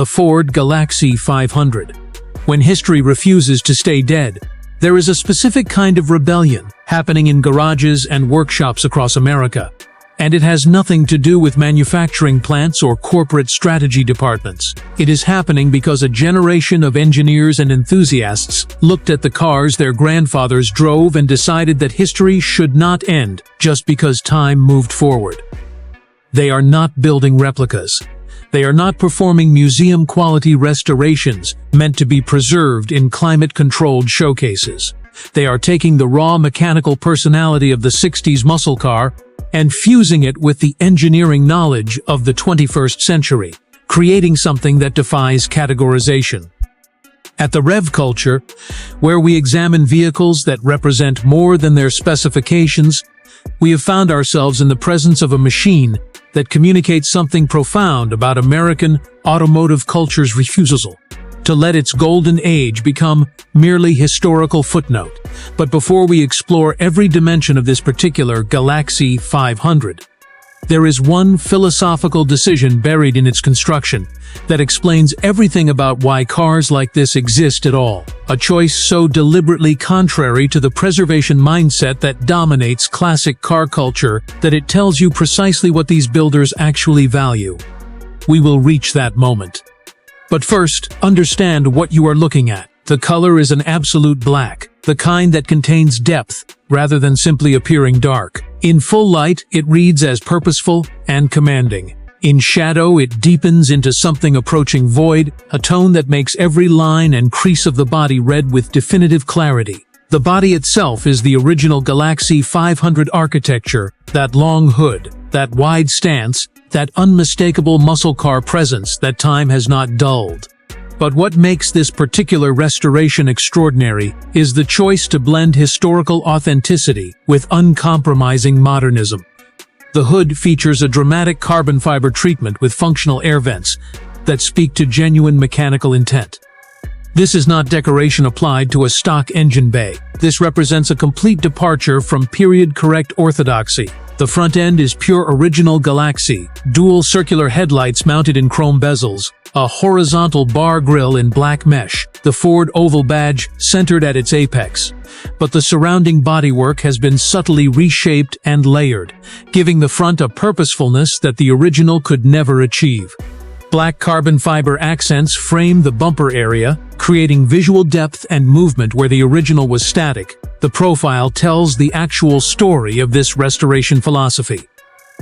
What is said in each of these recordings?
the Ford Galaxie 500. When history refuses to stay dead, there is a specific kind of rebellion happening in garages and workshops across America. And it has nothing to do with manufacturing plants or corporate strategy departments. It is happening because a generation of engineers and enthusiasts looked at the cars their grandfathers drove and decided that history should not end just because time moved forward. They are not building replicas. They are not performing museum-quality restorations meant to be preserved in climate-controlled showcases. They are taking the raw mechanical personality of the 60s muscle car and fusing it with the engineering knowledge of the 21st century, creating something that defies categorization. At the Rev Culture, where we examine vehicles that represent more than their specifications, we have found ourselves in the presence of a machine that communicates something profound about American automotive culture's refusal to let its golden age become merely historical footnote. But before we explore every dimension of this particular Galaxie 500, there is one philosophical decision buried in its construction that explains everything about why cars like this exist at all. A choice so deliberately contrary to the preservation mindset that dominates classic car culture that it tells you precisely what these builders actually value. We will reach that moment. But first, understand what you are looking at. The color is an absolute black, the kind that contains depth rather than simply appearing dark. In full light, it reads as purposeful and commanding. In shadow, it deepens into something approaching void, a tone that makes every line and crease of the body read with definitive clarity. The body itself is the original Galaxie 500 architecture, that long hood, that wide stance, that unmistakable muscle car presence that time has not dulled. But what makes this particular restoration extraordinary is the choice to blend historical authenticity with uncompromising modernism. The hood features a dramatic carbon fiber treatment with functional air vents that speak to genuine mechanical intent. This is not decoration applied to a stock engine bay. This represents a complete departure from period-correct orthodoxy. The front end is pure original Galaxie, dual circular headlights mounted in chrome bezels, a horizontal bar grille in black mesh, the Ford oval badge centered at its apex. But the surrounding bodywork has been subtly reshaped and layered, giving the front a purposefulness that the original could never achieve. Black carbon fiber accents frame the bumper area, creating visual depth and movement where the original was static. The profile tells the actual story of this restoration philosophy.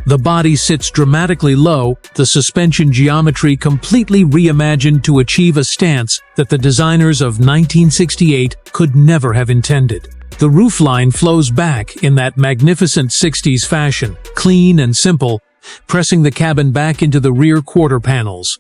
The body sits dramatically low, the suspension geometry completely reimagined to achieve a stance that the designers of 1968 could never have intended. The roofline flows back in that magnificent 60s fashion, clean and simple, pressing the cabin back into the rear quarter panels.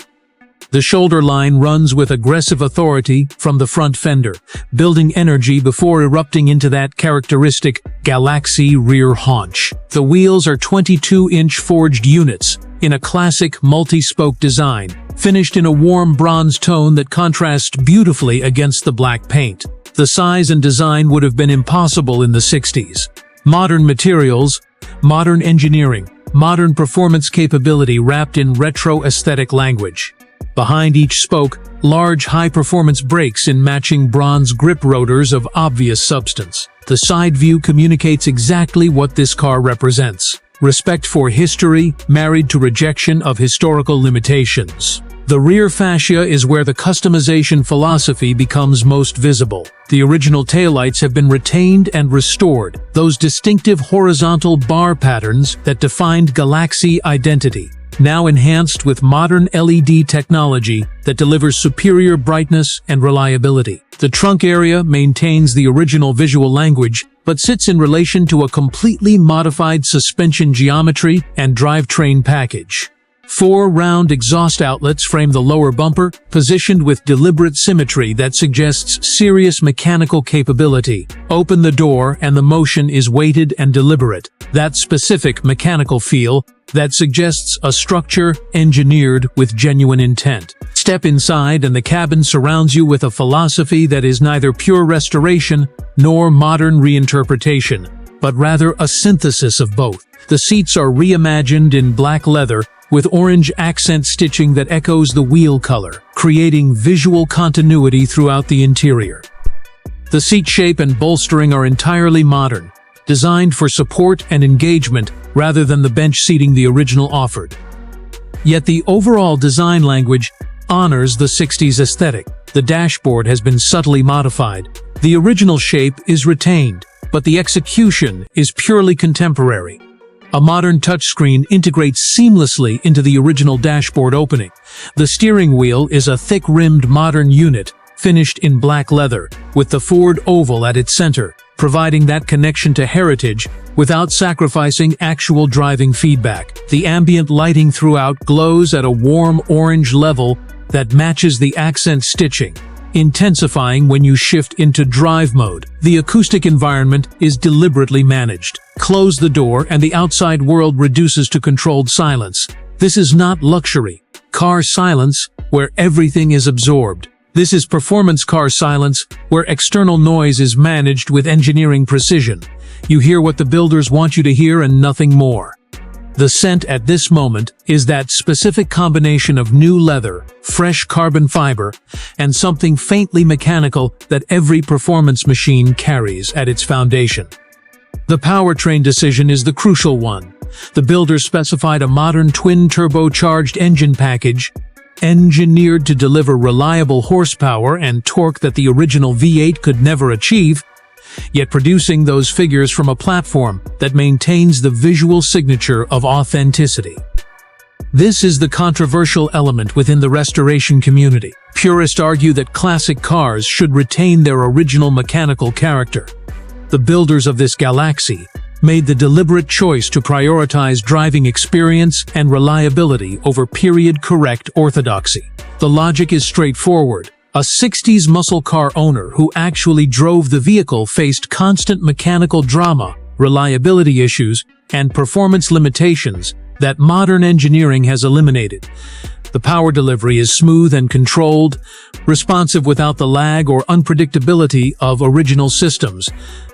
The shoulder line runs with aggressive authority from the front fender, building energy before erupting into that characteristic Galaxie rear haunch. The wheels are 22-inch forged units in a classic multi-spoke design, finished in a warm bronze tone that contrasts beautifully against the black paint. The size and design would have been impossible in the 60s. Modern materials, modern engineering, modern performance capability wrapped in retro aesthetic language. Behind each spoke, large high-performance brakes in matching bronze grip rotors of obvious substance. The side view communicates exactly what this car represents: respect for history married to rejection of historical limitations. The rear fascia is where the customization philosophy becomes most visible. The original taillights have been retained and restored, those distinctive horizontal bar patterns that defined Galaxie identity, now enhanced with modern LED technology that delivers superior brightness and reliability. The trunk area maintains the original visual language, but sits in relation to a completely modified suspension geometry and drivetrain package. 4 round exhaust outlets frame the lower bumper, positioned with deliberate symmetry that suggests serious mechanical capability. Open the door and the motion is weighted and deliberate. That specific mechanical feel that suggests a structure engineered with genuine intent. Step inside and the cabin surrounds you with a philosophy that is neither pure restoration nor modern reinterpretation, but rather a synthesis of both. The seats are reimagined in black leather with orange accent stitching that echoes the wheel color, creating visual continuity throughout the interior. The seat shape and bolstering are entirely modern, designed for support and engagement rather than the bench seating the original offered. Yet the overall design language honors the 60s aesthetic. The dashboard has been subtly modified. The original shape is retained, but the execution is purely contemporary. A modern touchscreen integrates seamlessly into the original dashboard opening. The steering wheel is a thick-rimmed modern unit, finished in black leather, with the Ford oval at its center, providing that connection to heritage without sacrificing actual driving feedback. The ambient lighting throughout glows at a warm orange level that matches the accent stitching, intensifying when you shift into drive mode. The acoustic environment is deliberately managed. Close the door and the outside world reduces to controlled silence. This is not luxury car silence where everything is absorbed. This is performance car silence where external noise is managed with engineering precision. You hear what the builders want you to hear and nothing more. The scent at this moment is that specific combination of new leather, fresh carbon fiber, and something faintly mechanical that every performance machine carries at its foundation. The powertrain decision is the crucial one. The builders specified a modern twin-turbocharged engine package, engineered to deliver reliable horsepower and torque that the original V8 could never achieve, yet producing those figures from a platform that maintains the visual signature of authenticity. This is the controversial element within the restoration community. Purists argue that classic cars should retain their original mechanical character. The builders of this Galaxie made the deliberate choice to prioritize driving experience and reliability over period-correct orthodoxy. The logic is straightforward. A 60s muscle car owner who actually drove the vehicle faced constant mechanical drama, reliability issues, and performance limitations that modern engineering has eliminated. The power delivery is smooth and controlled, responsive without the lag or unpredictability of original systems.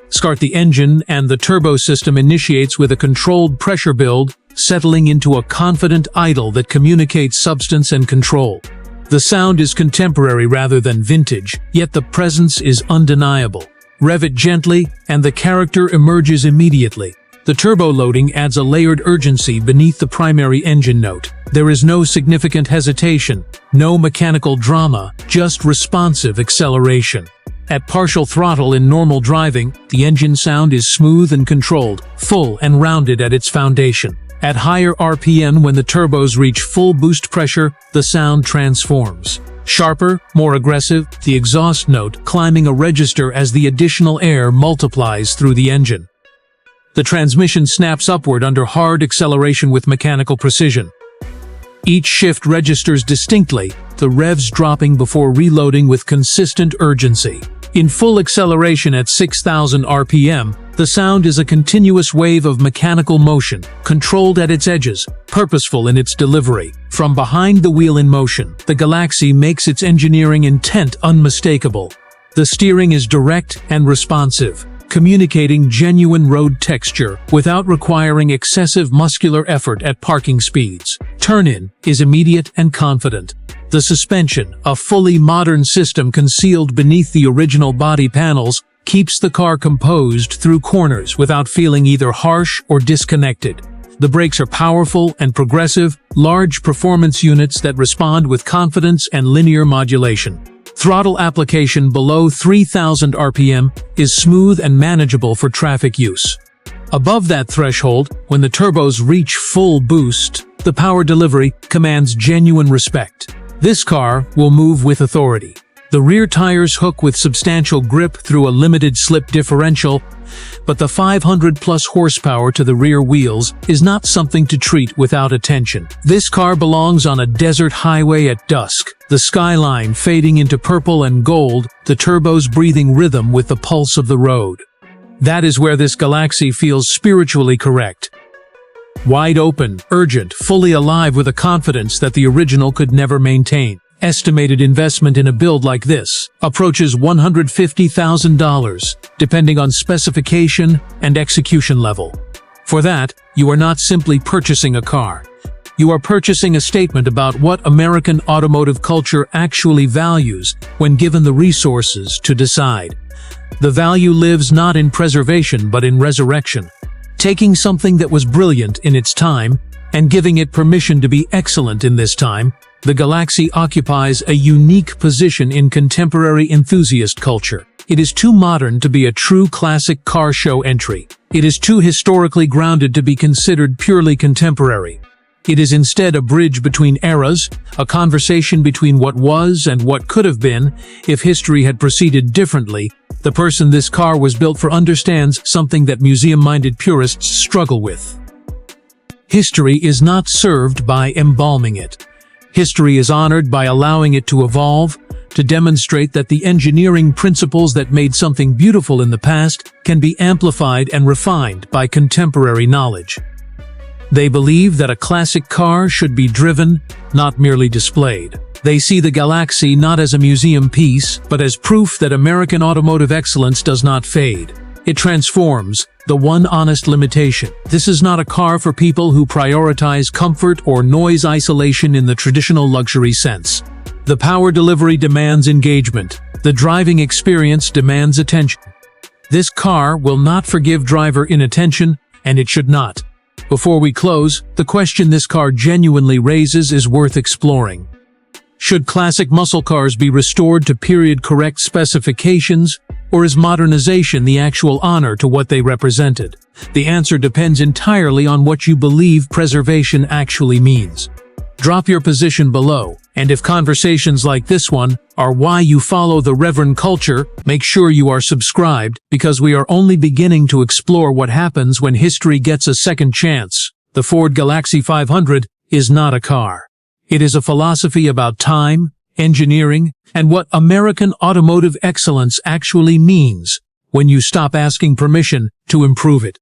Start the engine and the turbo system initiates with a controlled pressure build, settling into a confident idle that communicates substance and control. The sound is contemporary rather than vintage, yet the presence is undeniable. Rev it gently, and the character emerges immediately. The turbo loading adds a layered urgency beneath the primary engine note. There is no significant hesitation, no mechanical drama, just responsive acceleration. At partial throttle in normal driving, the engine sound is smooth and controlled, full and rounded at its foundation. At higher RPM, when the turbos reach full boost pressure, the sound transforms. Sharper, more aggressive, the exhaust note climbing a register as the additional air multiplies through the engine. The transmission snaps upward under hard acceleration with mechanical precision. Each shift registers distinctly, the revs dropping before reloading with consistent urgency. In full acceleration at 6,000 RPM, the sound is a continuous wave of mechanical motion, controlled at its edges, purposeful in its delivery. From behind the wheel in motion, the Galaxie makes its engineering intent unmistakable. The steering is direct and responsive, communicating genuine road texture without requiring excessive muscular effort at parking speeds. Turn-in is immediate and confident. The suspension, a fully modern system concealed beneath the original body panels, keeps the car composed through corners without feeling either harsh or disconnected. The brakes are powerful and progressive, large performance units that respond with confidence and linear modulation. Throttle application below 3,000 RPM is smooth and manageable for traffic use. Above that threshold, when the turbos reach full boost, the power delivery commands genuine respect. This car will move with authority. The rear tires hook with substantial grip through a limited slip differential, but the 500-plus horsepower to the rear wheels is not something to treat without attention. This car belongs on a desert highway at dusk, the skyline fading into purple and gold, the turbos breathing rhythm with the pulse of the road. That is where this Galaxie feels spiritually correct. Wide open, urgent, fully alive with a confidence that the original could never maintain. Estimated investment in a build like this approaches $150,000, depending on specification and execution level. For that, you are not simply purchasing a car. You are purchasing a statement about what American automotive culture actually values when given the resources to decide. The value lives not in preservation but in resurrection. Taking something that was brilliant in its time and giving it permission to be excellent in this time, the Galaxie occupies a unique position in contemporary enthusiast culture. It is too modern to be a true classic car show entry. It is too historically grounded to be considered purely contemporary. It is instead a bridge between eras, a conversation between what was and what could have been if history had proceeded differently. The person this car was built for understands something that museum-minded purists struggle with. History is not served by embalming it. History is honored by allowing it to evolve, to demonstrate that the engineering principles that made something beautiful in the past can be amplified and refined by contemporary knowledge. They believe that a classic car should be driven, not merely displayed. They see the Galaxie not as a museum piece, but as proof that American automotive excellence does not fade. It transforms, the one honest limitation. This is not a car for people who prioritize comfort or noise isolation in the traditional luxury sense. The power delivery demands engagement. The driving experience demands attention. This car will not forgive driver inattention, and it should not. Before we close, the question this car genuinely raises is worth exploring. Should classic muscle cars be restored to period-correct specifications, or is modernization the actual honor to what they represented? The answer depends entirely on what you believe preservation actually means. Drop your position below, and if conversations like this one are why you follow the Reverend culture, make sure you are subscribed, because we are only beginning to explore what happens when history gets a second chance. The Ford Galaxie 500 is not a car. It is a philosophy about time, engineering, and what American automotive excellence actually means when you stop asking permission to improve it.